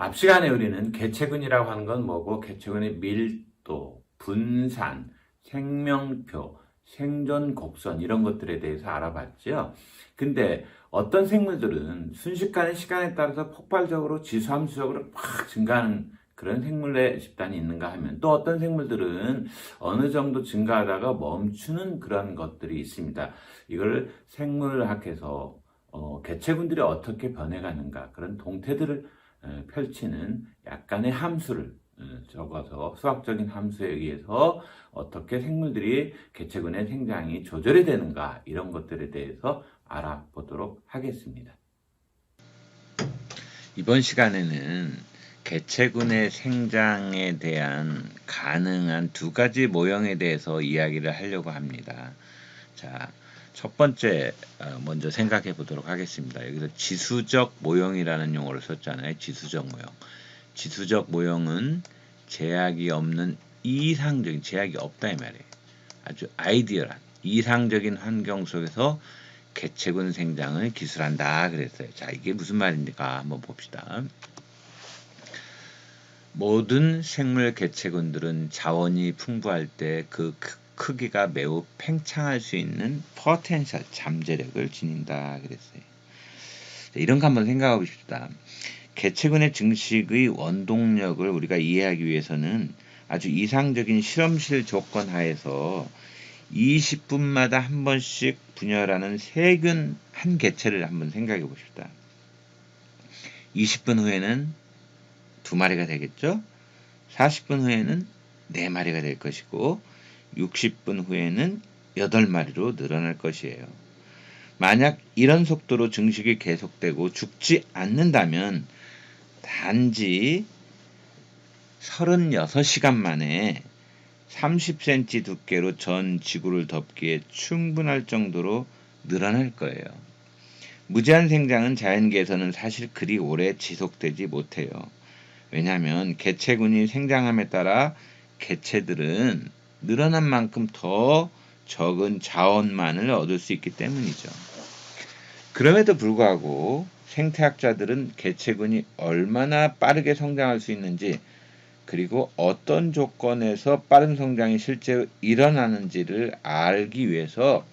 앞 시간에 우리는 개체군이라고 하는 건 뭐고, 개체군의 밀도, 분산, 생명표, 생존 곡선 이런 것들에 대해서 알아봤죠. 근데 어떤 생물들은 순식간에 시간에 따라서 폭발적으로 지수함수적으로 팍 증가하는 그런 생물의 집단이 있는가 하면, 또 어떤 생물들은 어느 정도 증가하다가 멈추는 그런 것들이 있습니다. 이걸 생물학에서 개체군들이 어떻게 변해가는가, 그런 동태들을 펼치는 약간의 함수를 적어서, 수학적인 함수에 의해서 어떻게 생물들이 개체군의 생장이 조절이 되는가, 이런 것들에 대해서 알아보도록 하겠습니다. 이번 시간에는 개체군의 생장에 대한 가능한 두 가지 모형에 대해서 이야기를 하려고 합니다. 자, 첫 번째 먼저 생각해 보도록 하겠습니다. 여기서 지수적 모형이라는 용어를 썼잖아요. 지수적 모형. 지수적 모형은 제약이 없는 이상적인, 제약이 없다 이 말이에요. 아주 아이디어한 이상적인 환경 속에서 개체군 생장을 기술한다 그랬어요. 자, 이게 무슨 말입니까? 한번 봅시다. 모든 생물 개체군들은 자원이 풍부할 때 그 크기가 매우 팽창할 수 있는 포텐셜 잠재력을 지닌다 그랬어요. 자, 이런 거 한번 생각해 봅시다. 개체군의 증식의 원동력을 우리가 이해하기 위해서는 아주 이상적인 실험실 조건 하에서 20분마다 한 번씩 분열하는 세균 한 개체를 한번 생각해 봅시다. 20분 후에는 2마리가 되겠죠? 40분 후에는 4마리가 될 것이고 60분 후에는 8마리로 늘어날 것이에요. 만약 이런 속도로 증식이 계속되고 죽지 않는다면 단지 36시간 만에 30cm 두께로 전 지구를 덮기에 충분할 정도로 늘어날 거예요. 무제한 생장은 자연계에서는 사실 그리 오래 지속되지 못해요. 왜냐하면 개체군이 생장함에 따라 개체들은 늘어난 만큼 더 적은 자원만을 얻을 수 있기 때문이죠. 그럼에도 불구하고 생태학자들은 개체군이 얼마나 빠르게 성장할 수 있는지, 그리고 어떤 조건에서 빠른 성장이 실제로 일어나는지를 알기 위해서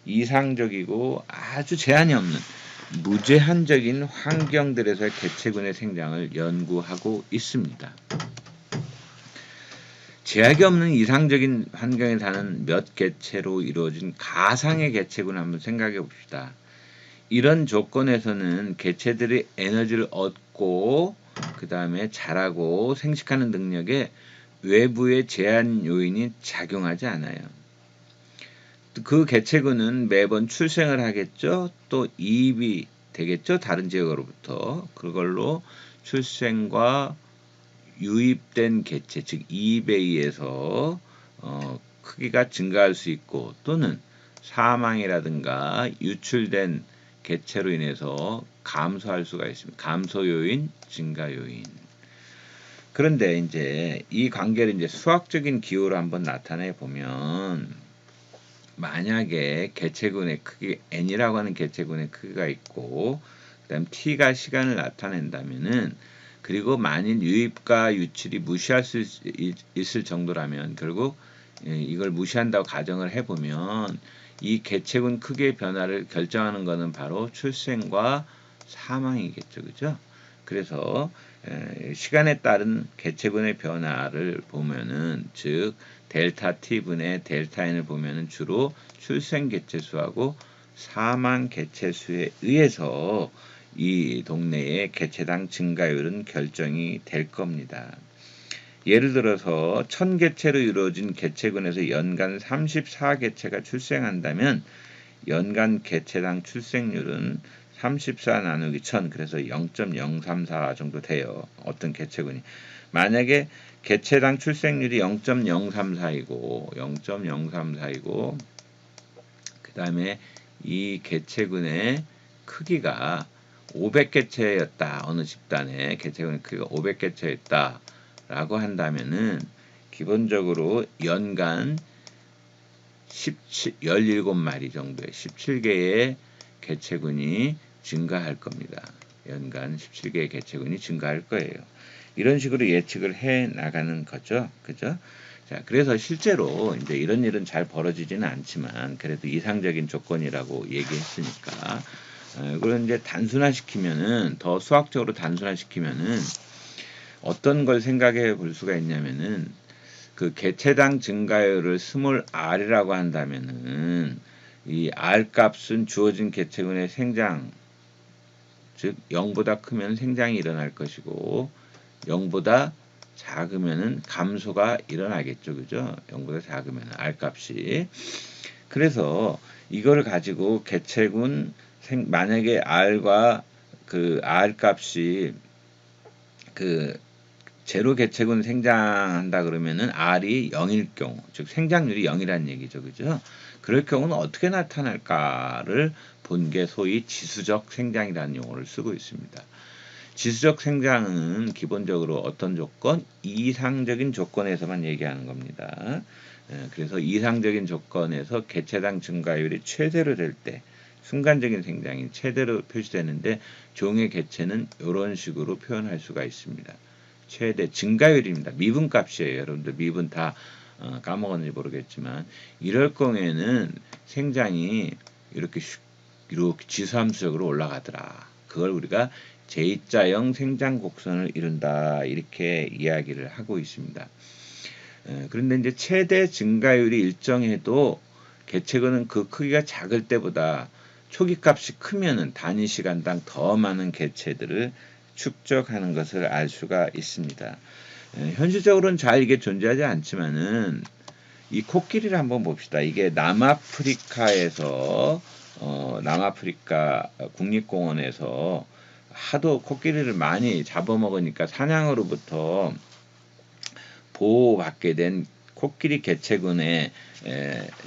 이상적이고 아주 제한이 없는 무제한적인 환경들에서의 개체군의 생장을 연구하고 있습니다. 제약이 없는 이상적인 환경에 사는 몇 개체로 이루어진 가상의 개체군을 한번 생각해 봅시다. 이런 조건에서는 개체들이 에너지를 얻고 그 다음에 자라고 생식하는 능력에 외부의 제한 요인이 작용하지 않아요. 그 개체군은 매번 출생을 하겠죠. 또 이입이 되겠죠. 다른 지역으로부터. 그걸로 출생과 유입된 개체, 즉 이입에 의해서 크기가 증가할 수 있고, 또는 사망이라든가 유출된 개체로 인해서 감소할 수가 있습니다. 감소 요인, 증가 요인. 그런데 이제 이 관계를 이제 수학적인 기호로 한번 나타내 보면, 만약에 개체군의 크기 n이라고 하는 개체군의 크기가 있고, 그다음 t가 시간을 나타낸다면은, 그리고 만일 유입과 유출이 무시할 수 있을 정도라면, 결국 이걸 무시한다고 가정을 해보면 이 개체군 크기의 변화를 결정하는 것은 바로 출생과 사망이겠죠, 그죠? 그래서 시간에 따른 개체군의 변화를 보면은, 즉 델타 t분의 델타 n을 보면은 주로 출생 개체수하고 사망 개체수에 의해서 이 동네의 개체당 증가율은 결정이 될 겁니다. 예를 들어서 1000개체로 이루어진 개체군에서 연간 34개체가 출생한다면 연간 개체당 출생률은 34 나누기 1000, 그래서 0.034 정도 돼요. 어떤 개체군이. 만약에 개체당 출생률이 0.034이고 그 다음에 이 개체군의 크기가 500개체였다. 어느 집단의 개체군의 크기가 500개체였다. 라고 한다면은 기본적으로 연간 17마리 정도의 17개의 개체군이 증가할 겁니다. 연간 17개의 개체군이 증가할 거예요. 이런 식으로 예측을 해 나가는 거죠. 그죠? 자, 그래서 실제로 이제 이런 일은 잘 벌어지지는 않지만 그래도 이상적인 조건이라고 얘기했으니까 그걸 이제 단순화시키면은 더 수학적으로 단순화시키면은 어떤 걸 생각해 볼 수가 있냐면은 그 개체당 증가율을 스몰 r이라고 한다면은 이 r 값은 주어진 개체군의 생장 즉 0보다 크면 생장이 일어날 것이고 0보다 작으면은 감소가 일어나겠죠. 그죠? 0보다 작으면 R 값이. 그래서 이걸 가지고 개체군 만약에 R과 그 R 값이 그 제로 개체군 생장한다 그러면은 R이 0일 경우, 즉 생장률이 0이라는 얘기죠. 그죠? 그럴 경우는 어떻게 나타날까를 본 게 소위 지수적 생장이라는 용어를 쓰고 있습니다. 지수적 생장은 기본적으로 어떤 조건? 이상적인 조건에서만 얘기하는 겁니다. 그래서 이상적인 조건에서 개체당 증가율이 최대로 될 때 순간적인 생장이 최대로 표시되는데 종의 개체는 이런 식으로 표현할 수가 있습니다. 최대 증가율입니다. 미분값이에요. 여러분들 미분 다 까먹었는지 모르겠지만 이럴 경우에는 생장이 이렇게 지수함수적으로 올라가더라. 그걸 우리가 J자형 생장 곡선을 이룬다 이렇게 이야기를 하고 있습니다. 그런데 이제 최대 증가율이 일정해도 개체군은 그 크기가 작을 때보다 초기 값이 크면은 단위 시간당 더 많은 개체들을 축적하는 것을 알 수가 있습니다. 현실적으로는 잘 이게 존재하지 않지만은 이 코끼리를 한번 봅시다. 이게 남아프리카에서 남아프리카 국립공원에서 하도 코끼리를 많이 잡아먹으니까 사냥으로부터 보호받게 된 코끼리 개체군의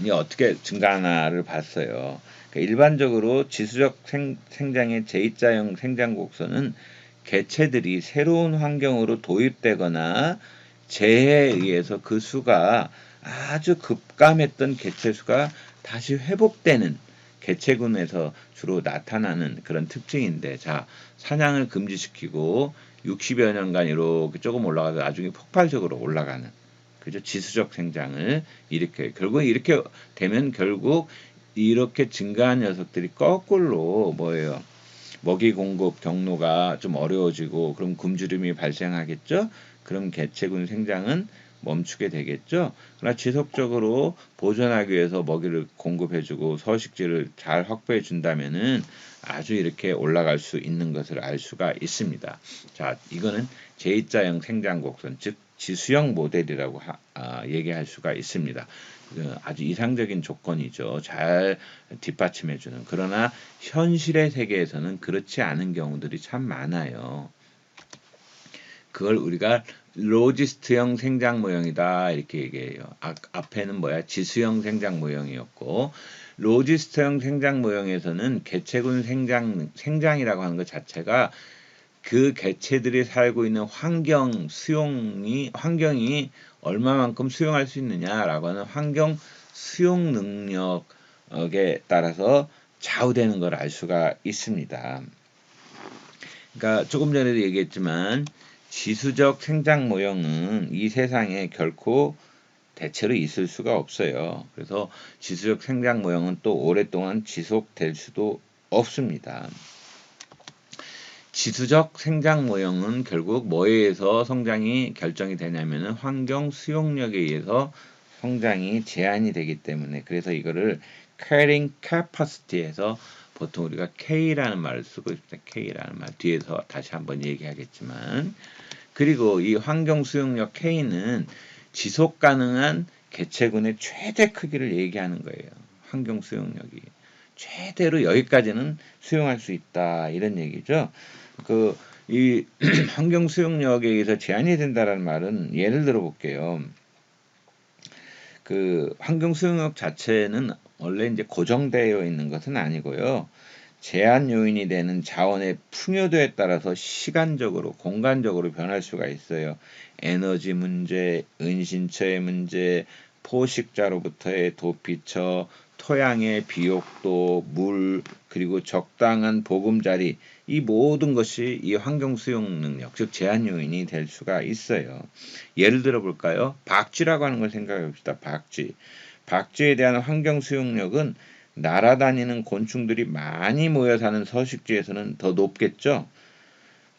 이 어떻게 증가하나를 봤어요. 그러니까 일반적으로 지수적 생장의 J자형 생장 곡선은 개체들이 새로운 환경으로 도입되거나 재해에 의해서 그 수가 아주 급감했던 개체 수가 다시 회복되는 개체군에서 주로 나타나는 그런 특징인데, 자, 사냥을 금지시키고 60여 년간 이렇게 조금 올라가서 나중에 폭발적으로 올라가는, 그죠? 지수적 생장을 일으켜요. 결국 이렇게 되면 결국 이렇게 증가한 녀석들이 거꾸로 뭐예요? 먹이 공급 경로가 좀 어려워지고 그럼 굶주림이 발생하겠죠. 그럼 개체군 생장은 멈추게 되겠죠. 그러나 지속적으로 보존하기 위해서 먹이를 공급해주고 서식지를 잘 확보해 준다면은 아주 이렇게 올라갈 수 있는 것을 알 수가 있습니다. 자, 이거는 J자형 생장 곡선, 즉 지수형 모델이라고 얘기할 수가 있습니다. 아주 이상적인 조건이죠. 잘 뒷받침해주는. 그러나 현실의 세계에서는 그렇지 않은 경우들이 참 많아요. 그걸 우리가 로지스트형 생장 모형이다 이렇게 얘기해요. 앞에는 뭐야? 지수형 생장 모형이었고 로지스트형 생장 모형에서는 개체군 생장이라고 하는 것 자체가 그 개체들이 살고 있는 환경이 얼마만큼 수용할 수 있느냐라고 하는 환경 수용 능력에 따라서 좌우되는 걸 알 수가 있습니다. 그러니까 조금 전에도 얘기했지만 지수적 생장 모형은 이 세상에 결코 대체로 있을 수가 없어요. 그래서 지수적 생장 모형은 또 오랫동안 지속될 수도 없습니다. 지수적 생장 모형은 결국 뭐에 의해서 성장이 결정이 되냐면은 환경 수용력에 의해서 성장이 제한이 되기 때문에, 그래서 이거를 carrying capacity에서 보통 우리가 K라는 말을 쓰고 있습니다. K라는 말 뒤에서 다시 한번 얘기하겠지만, 그리고 이 환경 수용력 K는 지속 가능한 개체군의 최대 크기를 얘기하는 거예요. 환경 수용력이 최대로 여기까지는 수용할 수 있다 이런 얘기죠. 이 환경 수용력에 의해서 제한이 된다라는 말은 예를 들어 볼게요. 그 환경 수용력 자체는 원래 이제 고정되어 있는 것은 아니고요. 제한 요인이 되는 자원의 풍요도에 따라서 시간적으로, 공간적으로 변할 수가 있어요. 에너지 문제, 은신처의 문제, 포식자로부터의 도피처, 토양의 비옥도, 물, 그리고 적당한 보금자리, 이 모든 것이 이 환경 수용 능력, 즉 제한 요인이 될 수가 있어요. 예를 들어 볼까요? 박쥐라고 하는 걸 생각해 봅시다. 박쥐. 박쥐에 대한 환경 수용력은 날아다니는 곤충들이 많이 모여 사는 서식지에서는 더 높겠죠.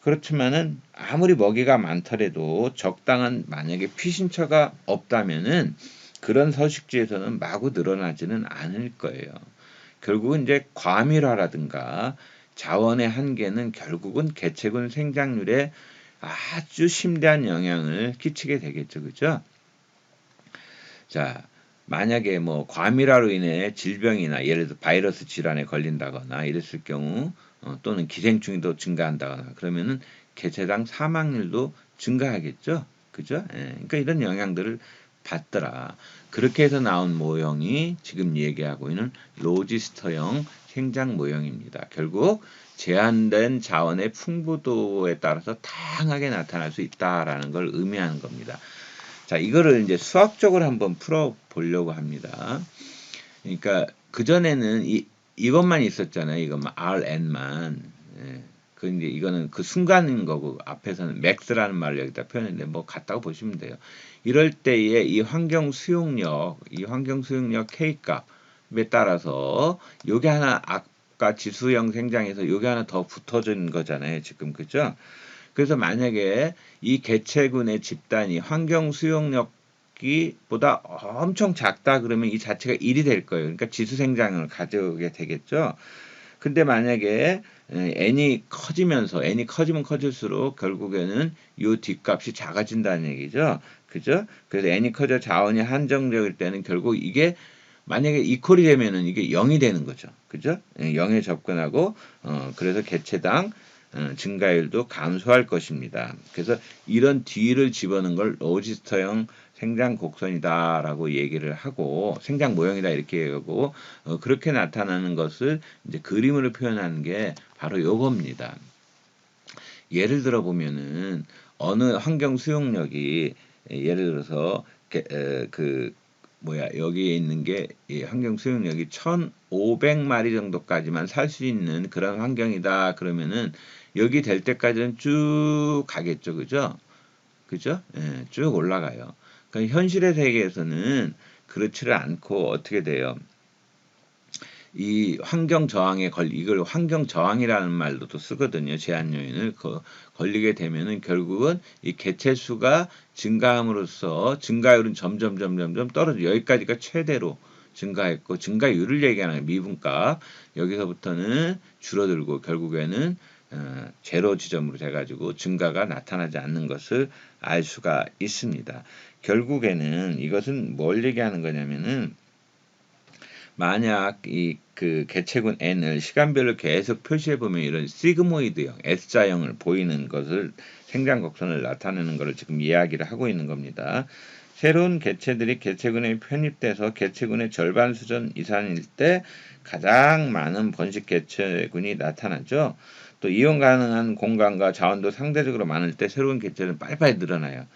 그렇지만은 아무리 먹이가 많더라도 적당한 만약에 피신처가 없다면은 그런 서식지에서는 마구 늘어나지는 않을 거예요. 결국은 이제 과밀화라든가 자원의 한계는 결국은 개체군 생장률에 아주 심대한 영향을 끼치게 되겠죠. 그죠? 자, 만약에 뭐 과밀화로 인해 질병이나 예를 들어 바이러스 질환에 걸린다거나 이랬을 경우 또는 기생충이 더 증가한다거나 그러면은 개체당 사망률도 증가하겠죠. 그죠? 예, 그러니까 이런 영향들을 받더라. 그렇게 해서 나온 모형이 지금 얘기하고 있는 로지스터형 생장 모형입니다. 결국 제한된 자원의 풍부도에 따라서 다양하게 나타날 수 있다라는 걸 의미하는 겁니다. 자, 이거를 이제 수학적으로 한번 풀어 보려고 합니다. 그러니까 그전에는 이것만 있었잖아요. 이것만 RN만. 예. 그 이제 이거는 그 순간인 거고 앞에서는 max라는 말을 여기다 표현했는데 뭐 같다고 보시면 돼요. 이럴 때에 이 환경 수용력 K 값에 따라서 요게 하나 아까 지수형 생장에서 요게 하나 더 붙어진 거잖아요. 지금 그죠? 그래서 만약에 이 개체군의 집단이 환경 수용력이 보다 엄청 작다 그러면 이 자체가 1이 될 거예요. 그러니까 지수 생장을 가져오게 되겠죠. 근데 만약에 n이 커지면 커질수록 결국에는 이 뒷값이 작아진다는 얘기죠. 그죠? 그래서 n이 커져 자원이 한정적일 때는 결국 이게 만약에 이퀄이 되면은 이게 0이 되는 거죠. 그죠? 0에 접근하고 그래서 개체당 증가율도 감소할 것입니다. 그래서 이런 뒤를 집어넣은 걸 로지스터형 생장 곡선이다라고 얘기를 하고 생장 모형이다 이렇게 얘기하고 그렇게 나타나는 것을 이제 그림으로 표현하는 게 바로 요겁니다. 예를 들어 보면은 어느 환경 수용력이 예를 들어서 여기에 있는 게 환경 수용력이 1,500마리 정도까지만 살 수 있는 그런 환경이다 그러면은 여기 될 때까지는 쭉 가겠죠. 그죠? 그죠? 예, 쭉 올라가요. 그러니까 현실의 세계에서는 그렇지를 않고 어떻게 돼요? 이 환경 저항에 이걸 환경 저항이라는 말로도 쓰거든요. 제한 요인을 걸리게 되면은 결국은 이 개체 수가 증가함으로써 증가율은 점점 떨어져 여기까지가 최대로 증가했고 증가율을 얘기하는 미분값 여기서부터는 줄어들고 결국에는 제로 지점으로 돼가지고 증가가 나타나지 않는 것을 알 수가 있습니다. 결국에는 이것은 뭘 얘기하는 거냐면은 만약 그 개체군 n을 시간별로 계속 표시해 보면 이런 시그모이드형 S자형을 보이는 것을 생장 곡선을 나타내는 것을 지금 이야기를 하고 있는 겁니다. 새로운 개체들이 개체군에 편입돼서 개체군의 절반 수준 이상일 때 가장 많은 번식 개체군이 나타나죠. 또 이용 가능한 공간과 자원도 상대적으로 많을 때 새로운 개체는 빨리빨리 늘어나요.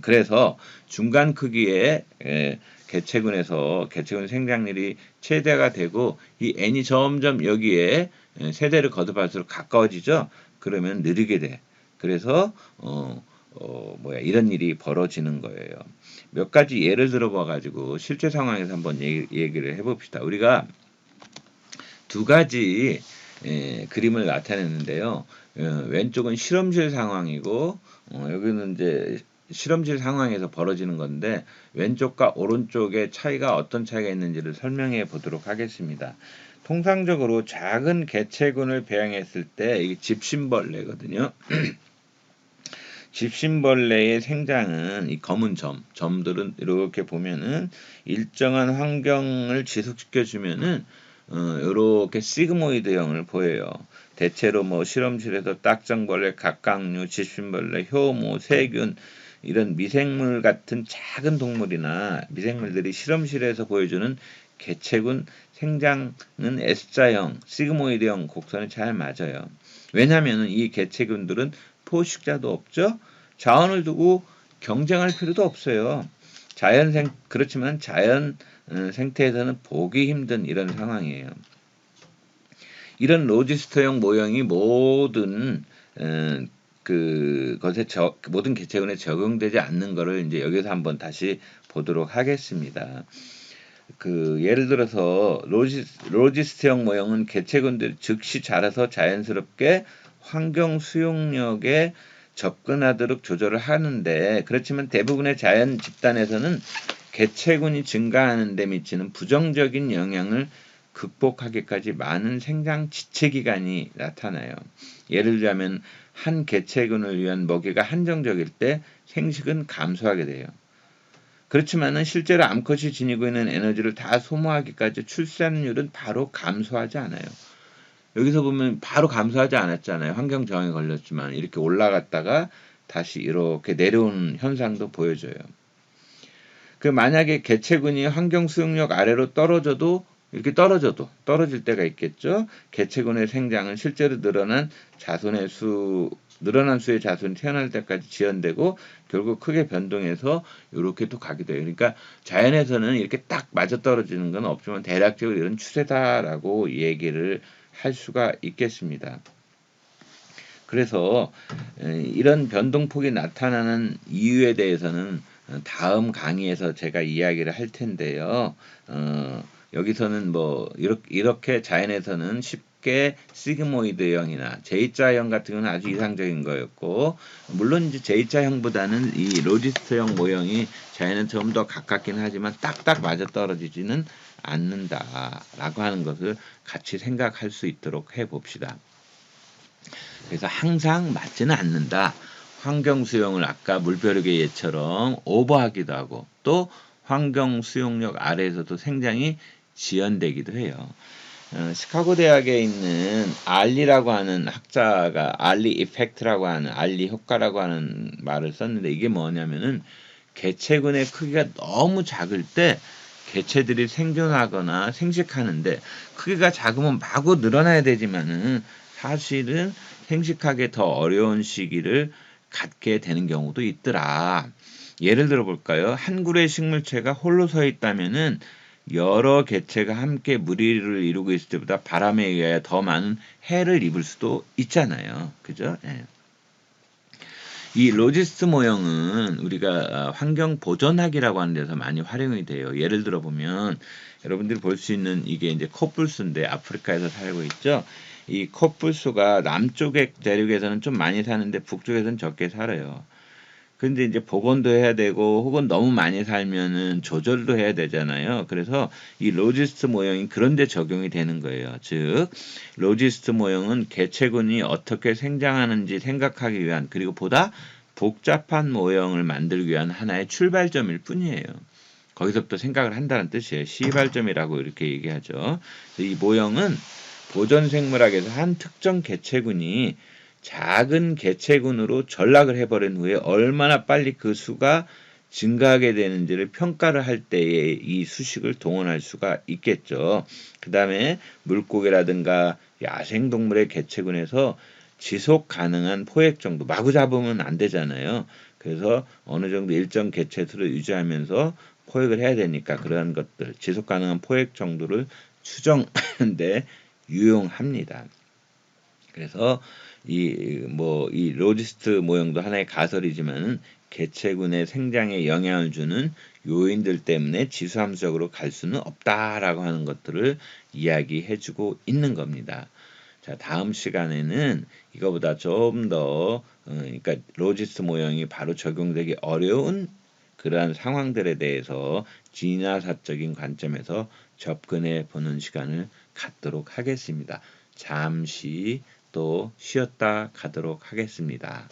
그래서 중간 크기의 개체군에서 개체군 생장률이 최대가 되고 이 n이 점점 여기에 세대를 거듭할수록 가까워지죠. 그러면 느리게 돼. 그래서 이런 일이 벌어지는 거예요. 몇 가지 예를 들어봐 가지고 실제 상황에서 한번 얘기를 해봅시다. 우리가 두 가지 그림을 나타냈는데요. 왼쪽은 실험실 상황이고 여기는 이제 실험실 상황에서 벌어지는 건데 왼쪽과 오른쪽의 차이가 어떤 차이가 있는지를 설명해 보도록 하겠습니다. 통상적으로 작은 개체군을 배양했을 때 이게 집신벌레거든요. 집신벌레의 생장은 이 검은 점들은 이렇게 보면은 일정한 환경을 지속시켜 주면은 이렇게 시그모이드형을 보여요. 대체로 뭐 실험실에서 딱정벌레, 각각류, 집신벌레, 효모, 세균 이런 미생물 같은 작은 동물이나 미생물들이 실험실에서 보여주는 개체군 생장은 S자형, 시그모이드형 곡선이 잘 맞아요. 왜냐하면 이 개체군들은 포식자도 없죠. 자원을 두고 경쟁할 필요도 없어요. 그렇지만 자연 생태에서는 보기 힘든 이런 상황이에요. 이런 로지스터형 모형이 모든 그것에 모든 개체군에 적용되지 않는 것을 이제 여기서 한번 다시 보도록 하겠습니다. 예를 들어서 로지스트형 모형은 개체군들이 즉시 자라서 자연스럽게 환경 수용력에 접근하도록 조절을 하는데, 그렇지만 대부분의 자연 집단에서는 개체군이 증가하는 데 미치는 부정적인 영향을 극복하기까지 많은 생장 지체 기간이 나타나요. 예를 들자면 한 개체군을 위한 먹이가 한정적일 때 생식은 감소하게 돼요. 그렇지만은 실제로 암컷이 지니고 있는 에너지를 다 소모하기까지 출산율은 바로 감소하지 않아요. 여기서 보면 바로 감소하지 않았잖아요. 환경 저항에 걸렸지만 이렇게 올라갔다가 다시 이렇게 내려오는 현상도 보여줘요. 만약에 개체군이 환경 수용력 아래로 떨어질 때가 있겠죠. 개체군의 생장은 실제로 늘어난 수의 자손이 태어날 때까지 지연되고 결국 크게 변동해서 이렇게 또 가게 돼요. 그러니까 자연에서는 이렇게 딱 맞아떨어지는 건 없지만 대략적으로 이런 추세다라고 얘기를 할 수가 있겠습니다. 그래서 이런 변동폭이 나타나는 이유에 대해서는 다음 강의에서 제가 이야기를 할 텐데요. 여기서는 뭐 이렇게 자연에서는 쉽게 시그모이드형이나 J자형 같은 경우는 아주 이상적인 거였고, 물론 이제 J자형보다는 이 로지스트형 모형이 자연은 좀 더 가깝긴 하지만 딱딱 맞아떨어지지는 않는다라고 하는 것을 같이 생각할 수 있도록 해봅시다. 그래서 항상 맞지는 않는다. 환경 수용을 아까 물벼룩의 예처럼 오버하기도 하고, 또 환경 수용력 아래에서도 생장이 지연되기도 해요. 시카고 대학에 있는 알리라고 하는 학자가 알리 이펙트라고 하는 알리 효과라고 하는 말을 썼는데, 이게 뭐냐면은 개체군의 크기가 너무 작을 때 개체들이 생존하거나 생식하는데, 크기가 작으면 마구 늘어나야 되지만은 사실은 생식하기 더 어려운 시기를 갖게 되는 경우도 있더라. 예를 들어 볼까요? 한 그루의 식물체가 홀로 서 있다면은 여러 개체가 함께 무리를 이루고 있을 때보다 바람에 의해 더 많은 해를 입을 수도 있잖아요. 그죠? 예. 이 로지스트 모형은 우리가 환경 보존학이라고 하는 데서 많이 활용이 돼요. 예를 들어 보면 여러분들이 볼 수 있는 이게 이제 코뿔소인데 아프리카에서 살고 있죠. 이 코뿔소가 남쪽의 대륙에서는 좀 많이 사는데 북쪽에서는 적게 살아요. 근데 이제 복원도 해야 되고 혹은 너무 많이 살면은 조절도 해야 되잖아요. 그래서 이 로지스트 모형이 그런 데 적용이 되는 거예요. 즉 로지스트 모형은 개체군이 어떻게 생장하는지 생각하기 위한, 그리고 보다 복잡한 모형을 만들기 위한 하나의 출발점일 뿐이에요. 거기서부터 생각을 한다는 뜻이에요. 시발점이라고 이렇게 얘기하죠. 이 모형은 보존 생물학에서 한 특정 개체군이 작은 개체군으로 전락을 해버린 후에 얼마나 빨리 그 수가 증가하게 되는지를 평가를 할 때에 이 수식을 동원할 수가 있겠죠. 그 다음에 물고기라든가 야생동물의 개체군에서 지속 가능한 포획 정도, 마구 잡으면 안 되잖아요. 그래서 어느 정도 일정 개체수를 유지하면서 포획을 해야 되니까 그러한 것들, 지속 가능한 포획 정도를 추정하는데 유용합니다. 그래서 이 로지스트 모형도 하나의 가설이지만 개체군의 생장에 영향을 주는 요인들 때문에 지수함수적으로 갈 수는 없다라고 하는 것들을 이야기해주고 있는 겁니다. 자, 다음 시간에는 이거보다 좀 더 그러니까 로지스트 모형이 바로 적용되기 어려운 그러한 상황들에 대해서 진화사적인 관점에서 접근해 보는 시간을 갖도록 하겠습니다. 잠시 또 쉬었다 가도록 하겠습니다.